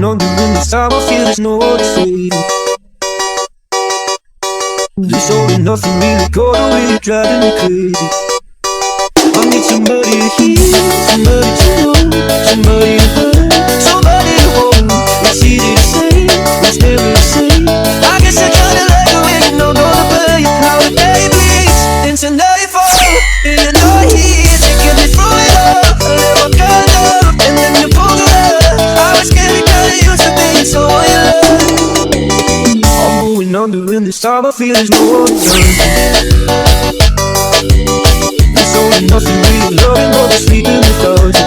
moving on, doing this time I feel there's no more to say. This all and nothing really got away, driving me crazy. I need somebody to hear, somebody to know, somebody to hurt, somebody to hold. It's easy to say, it's never the same. I guess I kinda like the way you know the play. How the day bleeds into nightfall, and you're not here to get me through it all. I let my guard up, and then you pulled the rug. I was getting kinda used to being so in love. I'm moving on, doing this time I feel there's no more to turn. Nothing really loving but the sleeping without you.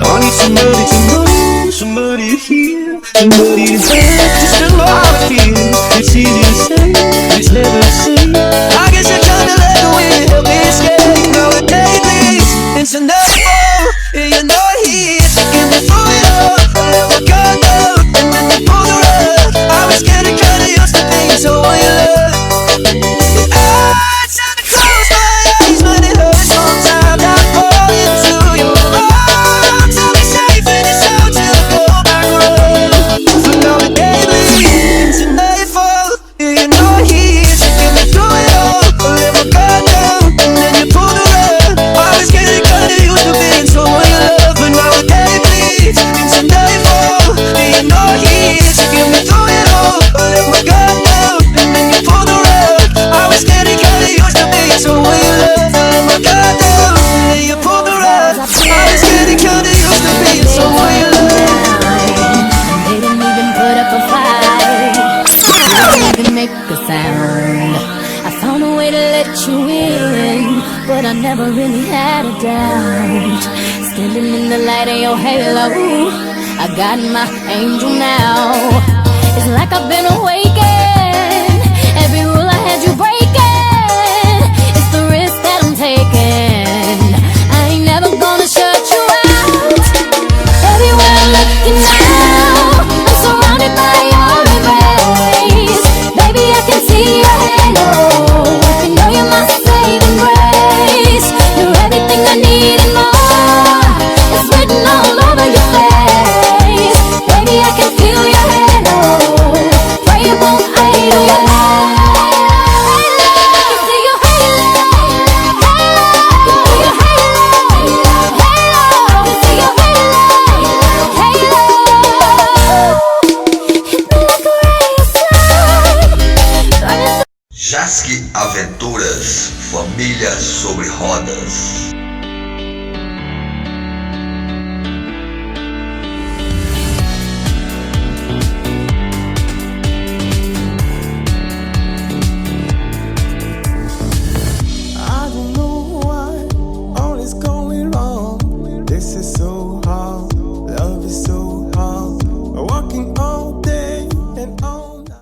I need somebody to know, somebody to hear, somebody to have, just to know how I feel. It's easy to say, it's never the same. I guess I kinda like the way you help me escape. Now the day bleeds into nightfall, and you're not here to get me through it all. I let my guard down, and then you pulled the rug. I was getting kinda used to being so in love. I tried to close my eyes, but it hurts sometimes. I fall into your arms. I'll be safe in this out till I go back home. So now the day bleeds into nightfall, and you're not here to get me through it all. I let my guard down, and then you pulled the rug. I was getting kinda used to being so in love, but now the day bleeds into nightfall, and you're not here to get me through it all. I let my guard down, and then you pulled the rug. I was getting kinda used to being so in love. I let my guard down, and then you pulled the rug. I was getting kinda used to being so in love. They didn't even put up a fight, didn't even make a sound. I found a way to let you in, but I never really had a doubt. Standing in the light of your halo, I got my angel now. It's like I've been awakened. Every rule I had you breaking. It's the risk that I'm taking. I ain't never gonna shut you out. Everywhere I'm looking now, I'm surrounded by your embrace. Baby, I can see your halo. You know you're my saving grace. You're everything I need and more. It's written all over your face. Baby, I can feel your halo. Pray it won't fade away. Jasque Aventuras, família sobre rodas.